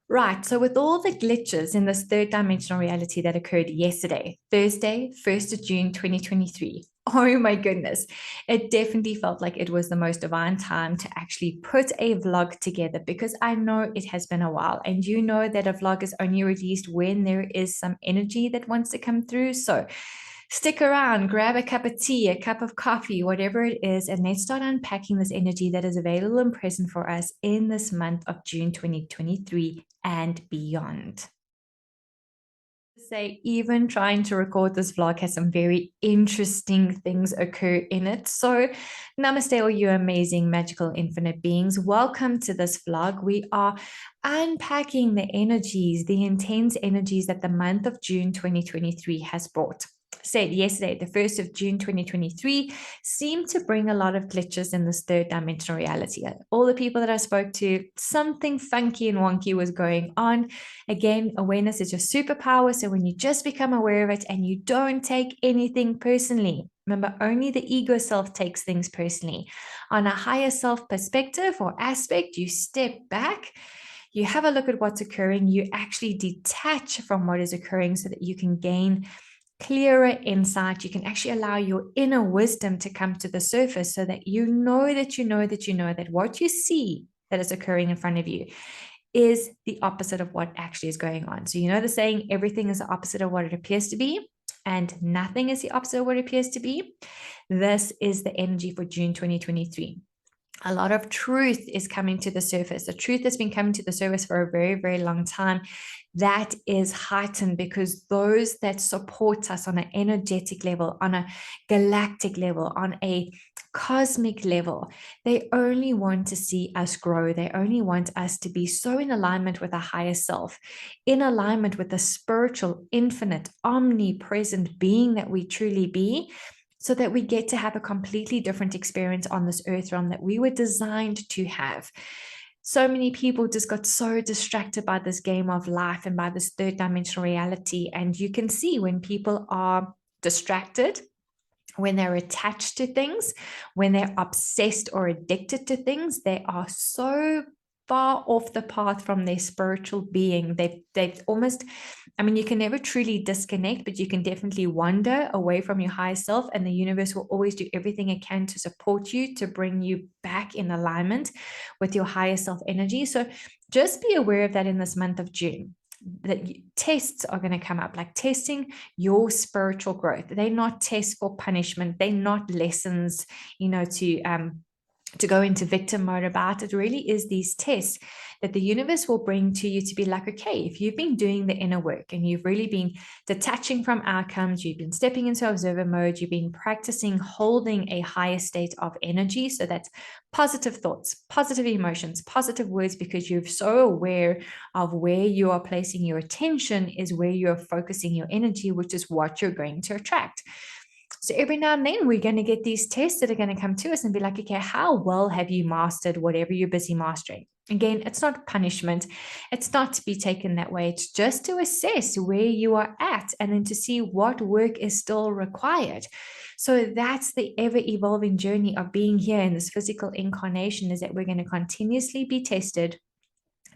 Right. So, with all the glitches in this third dimensional reality that occurred yesterday, Thursday, 1st of June, 2023, oh my goodness, it definitely felt like it was the most divine time to actually put a vlog together, because I know it has been a while, and you know that a vlog is only released when there is some energy that wants to come through. So, stick around, grab a cup of tea, a cup of coffee, whatever it is, and let's start unpacking this energy that is available and present for us in this month of June 2023 and beyond. Say, even trying to record this vlog has some very interesting things occur in it. So, namaste, all you amazing, magical, infinite beings. Welcome to this vlog. We are unpacking the energies, the intense energies that the month of June 2023 has brought. Said yesterday, the 1st of June 2023 seemed to bring a lot of glitches in this third dimensional reality. All the people that I spoke to, something funky and wonky was going on. Again, awareness is your superpower. So when you just become aware of it and you don't take anything personally, remember, only the ego self takes things personally. On a higher self perspective or aspect, you step back, you have a look at what's occurring, you actually detach from what is occurring so that you can gain clearer insight. You can actually allow your inner wisdom to come to the surface so that you know that what you see that is occurring in front of you is the opposite of what actually is going on. So, you know the saying, everything is the opposite of what it appears to be, and nothing is the opposite of what it appears to be. This is the energy for June 2023. A lot of truth is coming to the surface. The truth has been coming to the surface for a very, very long time. That is heightened because those that support us on an energetic level, on a galactic level, on a cosmic level, they only want to see us grow. They only want us to be so in alignment with a higher self, in alignment with the spiritual, infinite, omnipresent being that we truly be, so that we get to have a completely different experience on this earth realm that we were designed to have. So many people just got so distracted by this game of life and by this third dimensional reality. And you can see when people are distracted, when they're attached to things, when they're obsessed or addicted to things, they are so far off the path from their spiritual being. They've almost, I mean, you can never truly disconnect, but you can definitely wander away from your higher self, and the universe will always do everything it can to support you, to bring you back in alignment with your higher self energy. So just be aware of that in this month of June, that tests are going to come up, like testing your spiritual growth. They're not tests for punishment. They're not lessons, to go into victim mode about. It really is these tests that the universe will bring to you to be like, okay, if you've been doing the inner work and you've really been detaching from outcomes, you've been stepping into observer mode, you've been practicing holding a higher state of energy. So that's positive thoughts, positive emotions, positive words, because you're so aware of where you are placing your attention is where you're focusing your energy, which is what you're going to attract. So every now and then we're going to get these tests that are going to come to us and be like, okay, how well have you mastered whatever you're busy mastering? Again, it's not punishment. It's not to be taken that way. It's just to assess where you are at and then to see what work is still required. So that's the ever-evolving journey of being here in this physical incarnation, is that we're going to continuously be tested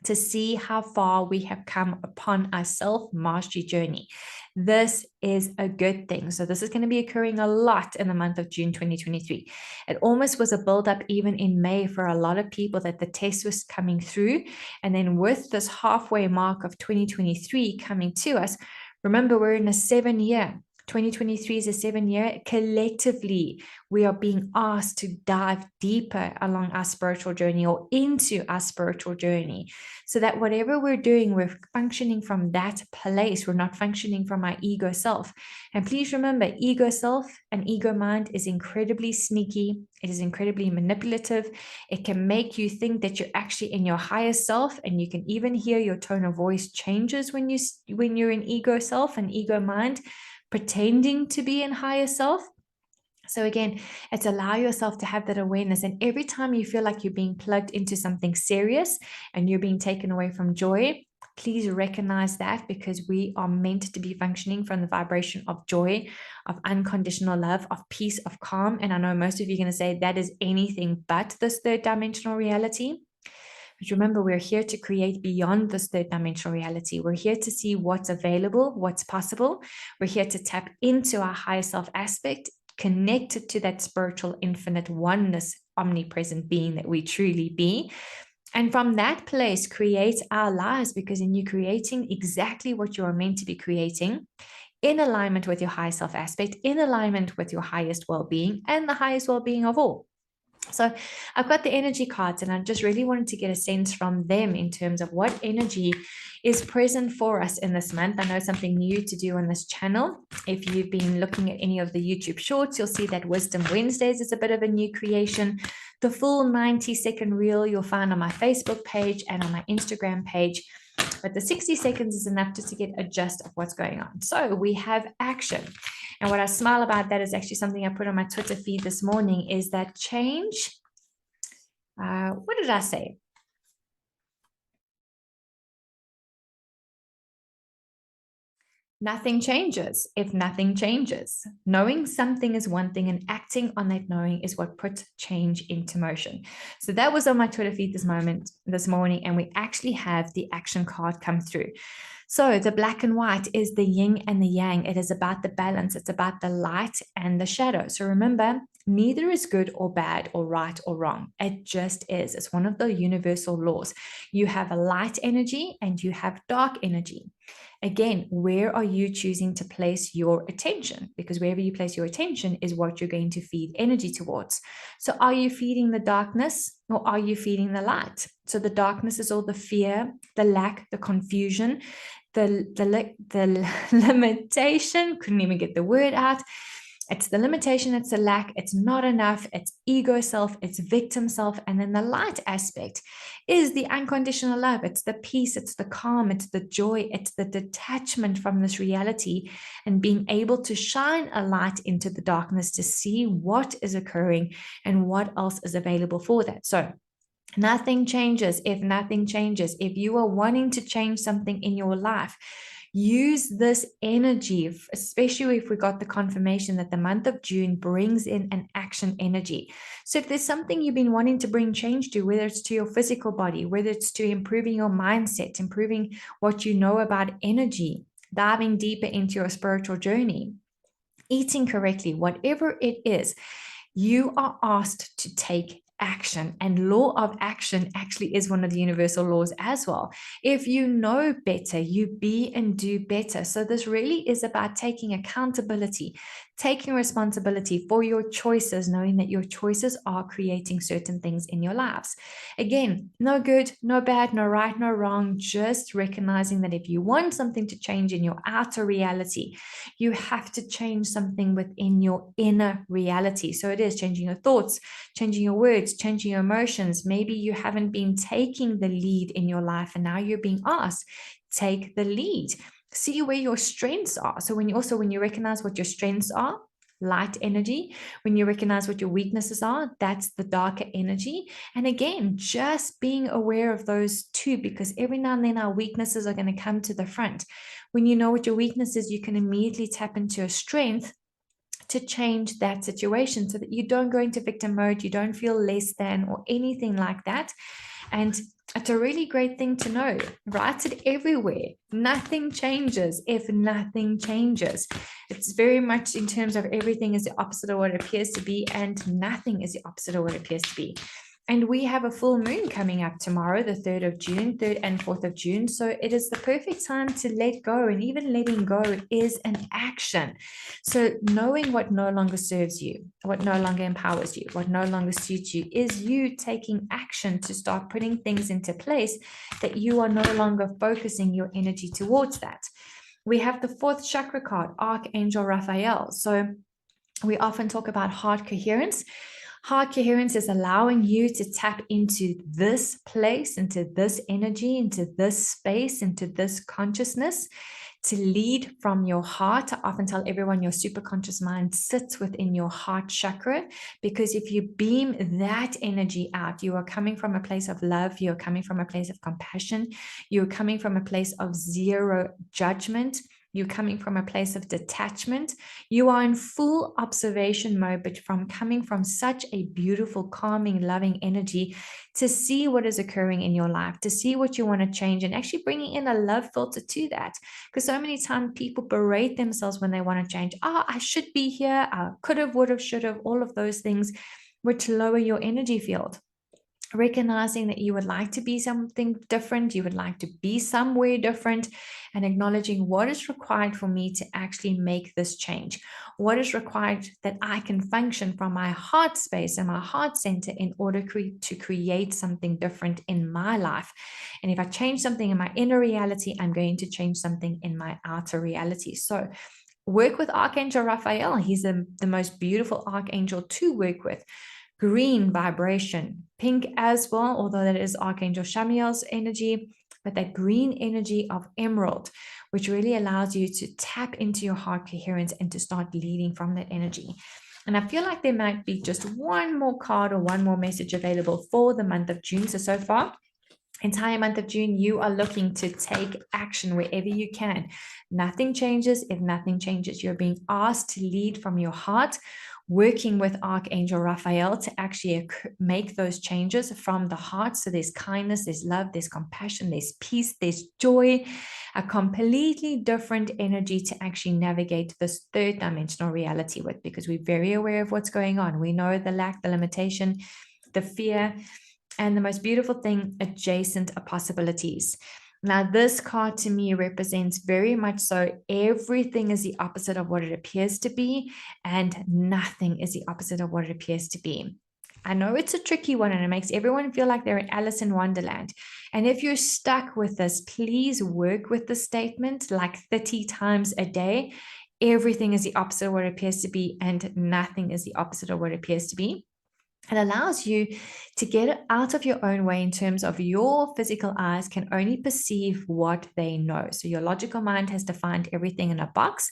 to see how far we have come upon our self-mastery journey. This is a good thing. So this is going to be occurring a lot in the month of June 2023. It almost was a build-up even in May for a lot of people that the test was coming through. And then with this halfway mark of 2023 coming to us, remember, we're in a 7-year. 2023 is a 7-year. Collectively, we are being asked to dive deeper along our spiritual journey or into our spiritual journey, so that whatever we're doing, we're functioning from that place. We're not functioning from our ego self. And please remember, ego self and ego mind is incredibly sneaky. It is incredibly manipulative. It can make you think that you're actually in your higher self, and you can even hear your tone of voice changes when you're in ego self and ego mind, pretending to be in higher self. So again, it's allow yourself to have that awareness. And every time you feel like you're being plugged into something serious and you're being taken away from joy, please recognize that, because we are meant to be functioning from the vibration of joy, of unconditional love, of peace, of calm. And I know most of you are going to say that is anything but this third dimensional reality. But remember, we're here to create beyond this third dimensional reality. We're here to see what's available, what's possible. We're here to tap into our higher self aspect, connected to that spiritual, infinite oneness, omnipresent being that we truly be. And from that place, create our lives, because in you creating exactly what you are meant to be creating, in alignment with your higher self aspect, in alignment with your highest well-being and the highest well-being of all. So I've got the energy cards, and I just really wanted to get a sense from them in terms of what energy is present for us in this month. I know something new to do on this channel. If you've been looking at any of the YouTube shorts, you'll see that Wisdom Wednesdays is a bit of a new creation. The full 90-second reel you'll find on my Facebook page and on my Instagram page. But the 60 seconds is enough just to get a gist of what's going on. So we have action. And what I smile about that is actually something I put on my Twitter feed this morning, is that change. What did I say? Nothing changes if nothing changes. Knowing something is one thing, and acting on that knowing is what puts change into motion. So that was on my Twitter feed this morning, and we actually have the action card come through. So the black and white is the yin and the yang. It is about the balance. It's about the light and the shadow. So remember, neither is good or bad or right or wrong. It just is. It's one of the universal laws. You have a light energy and you have dark energy. Again, where are you choosing to place your attention? Because wherever you place your attention is what you're going to feed energy towards. So are you feeding the darkness, or are you feeding the light? So the darkness is all the fear, the lack, the confusion, the limitation, couldn't even get the word out. It's the limitation, it's the lack, it's not enough, it's ego self, it's victim self. And then the light aspect is the unconditional love. It's the peace, it's the calm, it's the joy, it's the detachment from this reality, and being able to shine a light into the darkness to see what is occurring and what else is available for that. So nothing changes if nothing changes. If you are wanting to change something in your life, use this energy, especially if we got the confirmation that the month of June brings in an action energy. So if there's something you've been wanting to bring change to, whether it's to your physical body, whether it's to improving your mindset, improving what you know about energy, diving deeper into your spiritual journey, eating correctly, whatever it is, you are asked to take action. And law of action actually is one of the universal laws as well. If you know better, you be and do better. So this really is about taking accountability, taking responsibility for your choices, knowing that your choices are creating certain things in your lives. Again, no good, no bad, no right, no wrong, just recognizing that if you want something to change in your outer reality, you have to change something within your inner reality. So it is changing your thoughts, changing your words, changing your emotions. Maybe you haven't been taking the lead in your life, and now you're being asked, take the lead. See where your strengths are. So when you recognize what your strengths are, light energy, when you recognize what your weaknesses are, that's the darker energy. And again, just being aware of those two, because every now and then our weaknesses are going to come to the front. When you know what your weakness is, you can immediately tap into a strength to change that situation so that you don't go into victim mode, you don't feel less than or anything like that. And it's a really great thing to know. Write it everywhere. Nothing changes if nothing changes. It's very much in terms of everything is the opposite of what it appears to be, and nothing is the opposite of what it appears to be. And we have a full moon coming up tomorrow, the 3rd of June, 3rd and 4th of June. So it is the perfect time to let go. And even letting go is an action. So knowing what no longer serves you, what no longer empowers you, what no longer suits you, is you taking action to start putting things into place that you are no longer focusing your energy towards that. We have the 4th chakra card, Archangel Raphael. So we often talk about heart coherence. Heart coherence is allowing you to tap into this place, into this energy, into this space, into this consciousness, to lead from your heart. I often tell everyone your superconscious mind sits within your heart chakra, because if you beam that energy out, you are coming from a place of love, you're coming from a place of compassion, you're coming from a place of zero judgment. You're coming from a place of detachment. You are in full observation mode, but coming from such a beautiful, calming, loving energy to see what is occurring in your life, to see what you want to change, and actually bringing in a love filter to that. Because so many times people berate themselves when they want to change. I should be here. I could have, would have, should have, all of those things, which lower your energy field. Recognizing that you would like to be something different, you would like to be somewhere different, and acknowledging what is required for me to actually make this change. What is required that I can function from my heart space and my heart center in order to create something different in my life. And if I change something in my inner reality, I'm going to change something in my outer reality. So work with Archangel Raphael. He's the most beautiful archangel to work with. Green vibration, pink as well, although that is Archangel Shamiel's energy, but that green energy of emerald, which really allows you to tap into your heart coherence and to start leading from that energy. And I feel like there might be just one more card or one more message available for the month of June. So far, entire month of June, you are looking to take action wherever you can. Nothing changes if nothing changes. You're being asked to lead from your heart, working with Archangel Raphael to actually make those changes from the heart. So there's kindness, there's love, there's compassion, there's peace, there's joy, a completely different energy to actually navigate this third dimensional reality with, because we're very aware of what's going on. We know the lack, the limitation, the fear, and the most beautiful thing, adjacent possibilities. Now, this card to me represents very much so everything is the opposite of what it appears to be, and nothing is the opposite of what it appears to be. I know it's a tricky one, and it makes everyone feel like they're in Alice in Wonderland. And if you're stuck with this, please work with the statement like 30 times a day. Everything is the opposite of what it appears to be, and nothing is the opposite of what it appears to be. It allows you to get out of your own way in terms of your physical eyes can only perceive what they know. So your logical mind has defined everything in a box.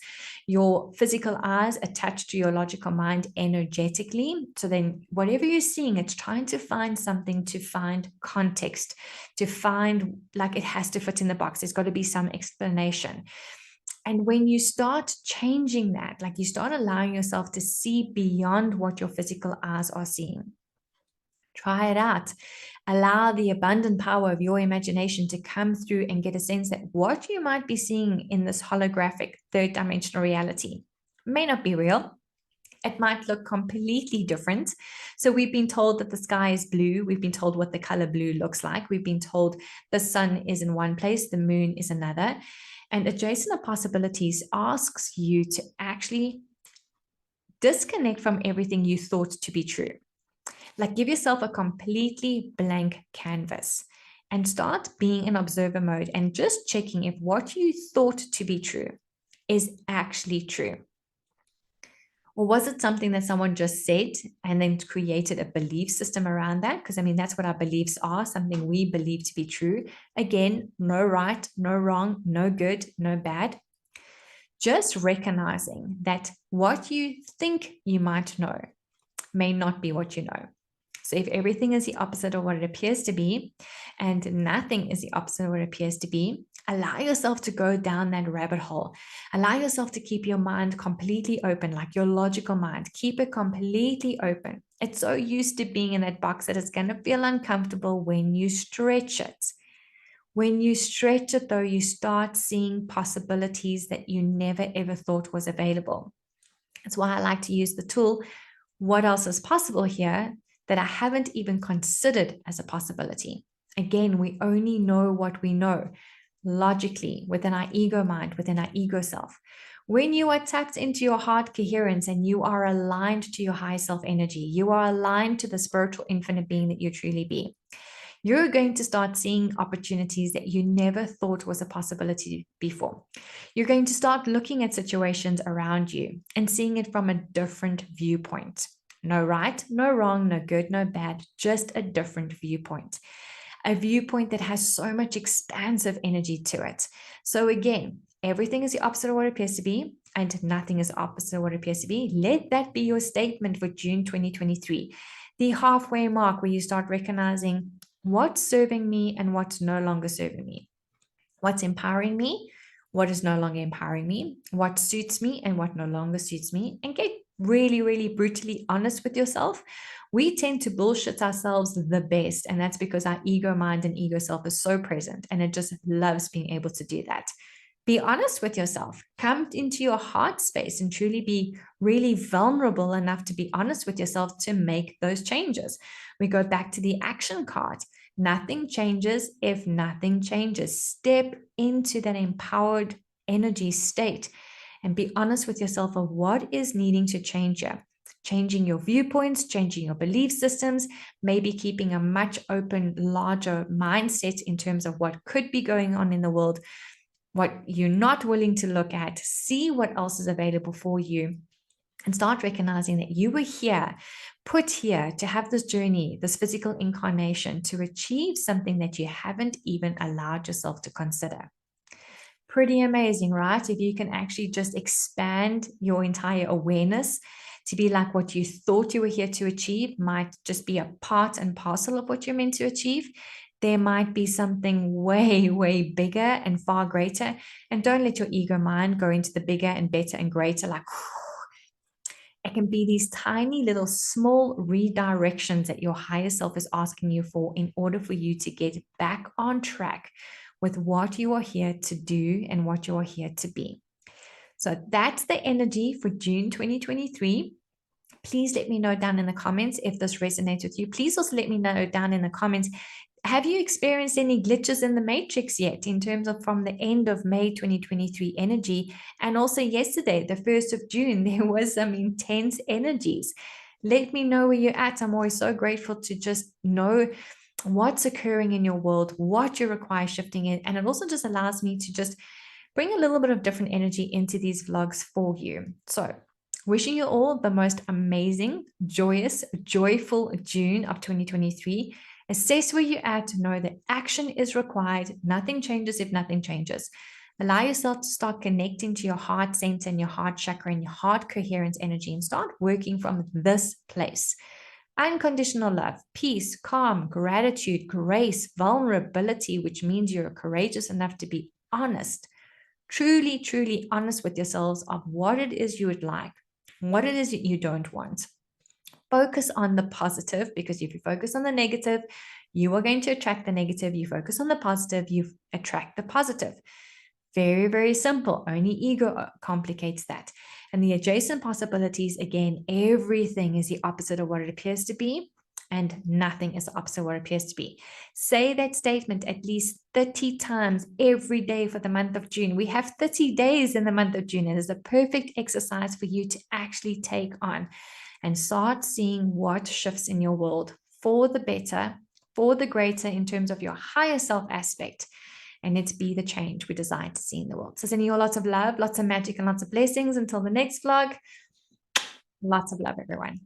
Your physical eyes attached to your logical mind energetically. So then whatever you're seeing, it's trying to find something, to find context, to find like it has to fit in the box. There's got to be some explanation. And when you start changing that, like you start allowing yourself to see beyond what your physical eyes are seeing, try it out. Allow the abundant power of your imagination to come through and get a sense that what you might be seeing in this holographic third dimensional reality may not be real. It might look completely different. So we've been told that the sky is blue. We've been told what the color blue looks like. We've been told the sun is in one place, the moon is another. And adjacent possibilities asks you to actually disconnect from everything you thought to be true. Like give yourself a completely blank canvas and start being in observer mode and just checking if what you thought to be true is actually true. Or was it something that someone just said and then created a belief system around that? Because I mean, that's what our beliefs are, something we believe to be true. Again, no right, no wrong, no good, no bad. Just recognizing that what you think you might know may not be what you know. So if everything is the opposite of what it appears to be, and nothing is the opposite of what it appears to be, allow yourself to go down that rabbit hole. Allow yourself to keep your mind completely open, like your logical mind. Keep it completely open. It's so used to being in that box that it's going to feel uncomfortable when you stretch it. When you stretch it, though, you start seeing possibilities that you never, ever thought was available. That's why I like to use the tool, what else is possible here that I haven't even considered as a possibility. Again, we only know what we know logically within our ego mind, within our ego self. When you are tapped into your heart coherence and you are aligned to your high self energy, you are aligned to the spiritual infinite being that you truly be, you're going to start seeing opportunities that you never thought was a possibility before. You're going to start looking at situations around you and seeing it from a different viewpoint. No right, no wrong, no good, no bad, just a different viewpoint. A viewpoint that has so much expansive energy to it. So again, everything is the opposite of what it appears to be, and nothing is the opposite of what it appears to be. Let that be your statement for June 2023. The halfway mark where you start recognizing what's serving me and what's no longer serving me. What's empowering me, what is no longer empowering me, what suits me and what no longer suits me, and get really, really brutally honest with yourself. We tend to bullshit ourselves the best, and that's because our ego mind and ego self is so present, and it just loves being able to do that. Be honest with yourself. Come into your heart space and truly be really vulnerable enough to be honest with yourself to make those changes. We go back to the action card. Nothing changes if nothing changes. Step into that empowered energy state and be honest with yourself of what is needing to change here. Changing your viewpoints, changing your belief systems, maybe keeping a much open, larger mindset in terms of what could be going on in the world, what you're not willing to look at. See what else is available for you, and start recognizing that you were here, put here to have this journey, this physical incarnation, to achieve something that you haven't even allowed yourself to consider. Pretty amazing, right? If you can actually just expand your entire awareness to be like what you thought you were here to achieve might just be a part and parcel of what you're meant to achieve. There might be something way, way bigger and far greater. And don't let your ego mind go into the bigger and better and greater. Like, it can be these tiny little small redirections that your higher self is asking you for in order for you to get back on track with what you are here to do and what you are here to be. So that's the energy for June 2023. Please let me know down in the comments if this resonates with you. Please also let me know down in the comments, have you experienced any glitches in the matrix yet in terms of from the end of May 2023 energy? And also yesterday, the 1st of June, there was some intense energies. Let me know where you're at. I'm always so grateful to just know what's occurring in your world, what you require shifting in. And it also just allows me to just bring a little bit of different energy into these vlogs for you. So wishing you all the most amazing, joyous, joyful June of 2023. Assess where you're at, know that action is required. Nothing changes if nothing changes. Allow yourself to start connecting to your heart center and your heart chakra and your heart coherence energy and start working from this place. Unconditional love, peace, calm, gratitude, grace, vulnerability, which means you're courageous enough to be honest, truly, truly honest with yourselves of what it is you would like, what it is that you don't want. Focus on the positive, because if you focus on the negative, you are going to attract the negative. You focus on the positive, you attract the positive. Very, very simple. Only ego complicates that. And the adjacent possibilities, again, everything is the opposite of what it appears to be, and nothing is the opposite of what it appears to be. Say that statement at least 30 times every day for the month of June. We have 30 days in the month of June. It is a perfect exercise for you to actually take on and start seeing what shifts in your world for the better, for the greater in terms of your higher self aspect. And it be the change we desire to see in the world. So sending you all lots of love, lots of magic, and lots of blessings. Until the next vlog, lots of love, everyone.